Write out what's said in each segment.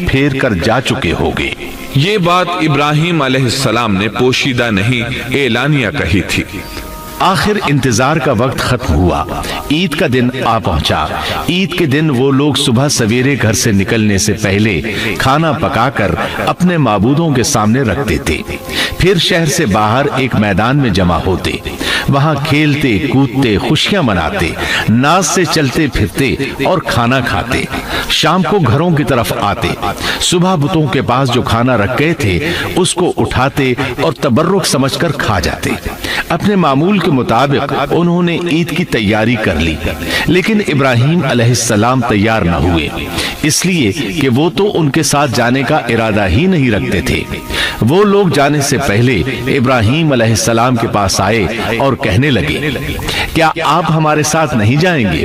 پھیر کر جا چکے ہوگے۔ یہ بات ابراہیم علیہ السلام نے پوشیدہ نہیں اعلانیہ کہی تھی۔ آخر انتظار کا وقت ختم ہوا، عید کا دن آ پہنچا۔ عید کے دن وہ لوگ صبح سویرے گھر سے نکلنے سے پہلے کھانا پکا کر اپنے معبودوں کے سامنے رکھتے تھے، پھر شہر سے باہر ایک میدان میں جمع ہوتے، وہاں کھیلتے کودتے خوشیاں مناتے، ناز سے چلتے پھرتے اور کھانا کھاتے۔ شام کو گھروں کی طرف آتے، صبح بتوں کے پاس جو کھانا رکھ گئے تھے اس کو اٹھاتے اور تبرک سمجھ کر کھا جاتے۔ اپنے معمول کے مطابق انہوں نے عید کی تیاری کر لی، لیکن ابراہیم علیہ السلام تیار نہ ہوئے، اس لیے کہ وہ تو ان کے ساتھ جانے کا ارادہ ہی نہیں رکھتے تھے۔ وہ لوگ جانے سے پہلے ابراہیم علیہ السلام کے پاس آئے اور کہنے لگے، کیا آپ ہمارے ساتھ نہیں جائیں گے؟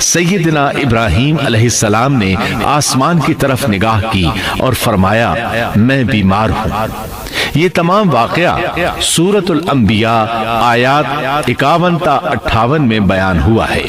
سیدنا ابراہیم علیہ السلام نے آسمان کی طرف نگاہ کی اور فرمایا، میں بیمار ہوں۔ یہ تمام واقعہ سورۃ الانبیاء آیات 51 تا 58 میں بیان ہوا ہے۔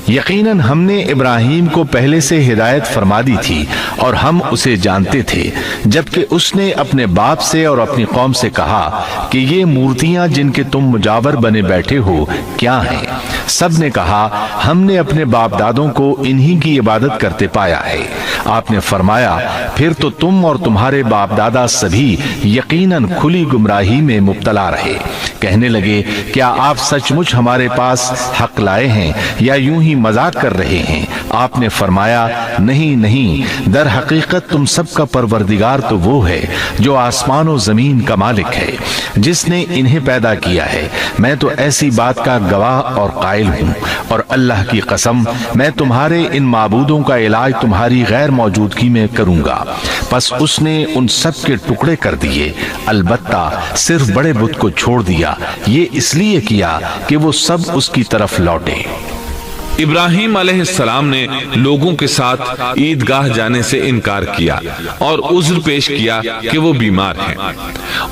یقیناً ہم نے ابراہیم کو پہلے سے ہدایت فرما دی تھی اور ہم اسے جانتے تھے، جبکہ اس نے اپنے باپ سے اور اپنی قوم سے کہا کہ یہ مورتیاں جن کے تم مجاور بنے بیٹھے ہو کیا ہیں؟ سب نے کہا، ہم نے اپنے باپ دادوں کو انہی کی عبادت کرتے پایا ہے۔ آپ نے فرمایا، پھر تو تم اور تمہارے باپ دادا سبھی یقیناً کھلی گمراہی میں مبتلا رہے۔ کہنے لگے، کیا آپ سچ مچ ہمارے پاس حق لائے ہیں یا یوں ہی مذاق کر رہے ہیں؟ آپ نے فرمایا، نہیں نہیں، در حقیقت تم سب کا پروردگار تو وہ ہے جو آسمان و زمین کا مالک ہے، جس نے انہیں پیدا کیا ہے۔ میں تو ایسی بات کا گواہ اور قائل ہوں، اور اللہ کی قسم میں تمہارے ان معبودوں کا علاج تمہاری غیر موجودگی میں کروں گا۔ پس اس نے ان سب کے ٹکڑے کر دیے، البتہ صرف بڑے بت کو چھوڑ دیا۔ یہ اس لیے کیا کہ وہ سب اس کی طرف لوٹے۔ ابراہیم علیہ السلام نے لوگوں کے ساتھ عیدگاہ جانے سے انکار کیا اور عذر پیش کیا کہ وہ بیمار ہیں۔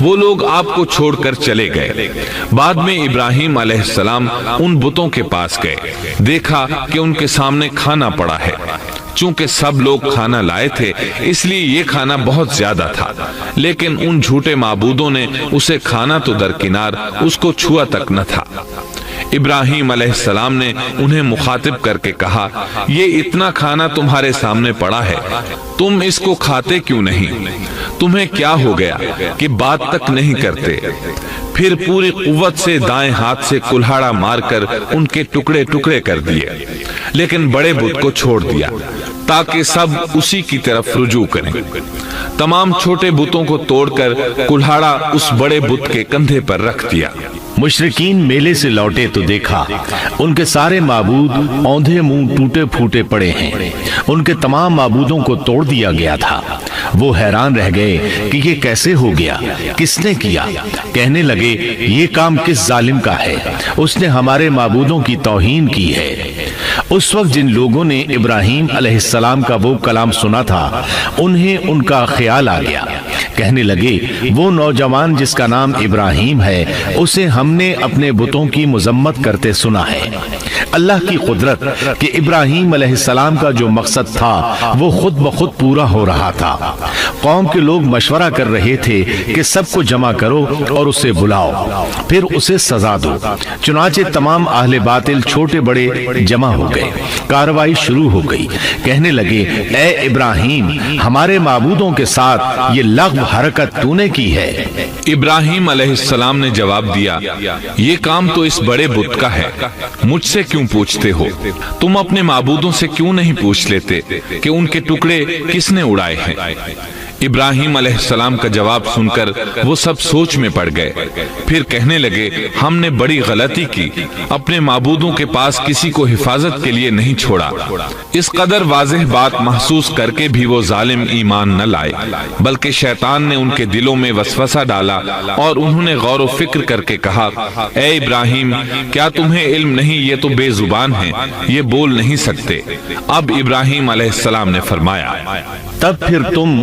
وہ لوگ آپ کو چھوڑ کر چلے گئے۔ بعد میں ابراہیم علیہ السلام ان بتوں کے پاس گئے، دیکھا کہ ان کے سامنے کھانا پڑا ہے۔ چونکہ سب لوگ کھانا لائے تھے اس لیے یہ کھانا بہت زیادہ تھا، لیکن ان جھوٹے معبودوں نے اسے کھانا تو درکنار اس کو چھوا تک نہ تھا۔ ابراہیم علیہ السلام نے انہیں مخاطب کر کے کہا، یہ اتنا کھانا تمہارے سامنے پڑا ہے، تم اس کو کھاتے کیوں نہیں؟ تمہیں کیا ہو گیا کہ بات تک نہیں کرتے؟ پھر پوری قوت سے دائیں ہاتھ سے کلہاڑا مار کر ان کے ٹکڑے ٹکڑے کر دیے، لیکن بڑے بت کو چھوڑ دیا تاکہ سب اسی کی طرف رجوع کریں۔ تمام چھوٹے بتوں کو توڑ کر کلہاڑا اس بڑے بت کے کندھے پر رکھ دیا۔ مشرکین میلے سے لوٹے تو دیکھا ان کے سارے معبود اوندھے منہ ٹوٹے پھوٹے پڑے ہیں، ان کے تمام معبودوں کو توڑ دیا گیا تھا۔ وہ حیران رہ گئے کہ یہ کیسے ہو گیا، کس نے کیا؟ کہنے لگے، یہ کام کس ظالم کا ہے؟ اس نے ہمارے معبودوں کی توہین کی ہے۔ اس وقت جن لوگوں نے ابراہیم علیہ السلام کا وہ کلام سنا تھا انہیں ان کا خیال آ گیا۔ کہنے لگے، وہ نوجوان جس کا نام ابراہیم ہے اسے ہم نے اپنے بتوں کی مذمت کرتے سنا ہے۔ اللہ کی قدرت کہ ابراہیم علیہ السلام کا جو مقصد تھا وہ خود بخود پورا ہو رہا تھا۔ قوم کے لوگ مشورہ کر رہے تھے کہ سب کو جمع کرو اور اسے بلاؤ، پھر اسے سزا دو۔ چنانچہ تمام اہل باطل چھوٹے بڑے جمع ہو گئے، کارروائی شروع ہو گئی۔ کہنے لگے، اے ابراہیم، ہمارے معبودوں کے ساتھ یہ لغو حرکت تو نے کی ہے۔ ابراہیم علیہ السلام نے جواب دیا، یہ کام تو اس بڑے بت کا ہے، مجھ سے کیوں پوچھتے ہو؟ تم اپنے معبودوں سے کیوں نہیں پوچھ لیتے کہ ان کے ٹکڑے کس نے اڑائے ہیں؟ ابراہیم علیہ السلام کا جواب سن کر وہ سب سوچ میں پڑ گئے، پھر کہنے لگے، ہم نے بڑی غلطی کی، اپنے معبودوں کے پاس کسی کو حفاظت کے لیے نہیں چھوڑا۔ اس قدر واضح بات محسوس کر کے بھی وہ ظالم ایمان نہ لائے، بلکہ شیطان نے ان کے دلوں میں وسوسہ ڈالا اور انہوں نے غور و فکر کر کے کہا، اے ابراہیم، کیا تمہیں علم نہیں یہ تو بے زبان ہیں، یہ بول نہیں سکتے؟ اب ابراہیم علیہ السلام نے فرمایا، تب پھر تم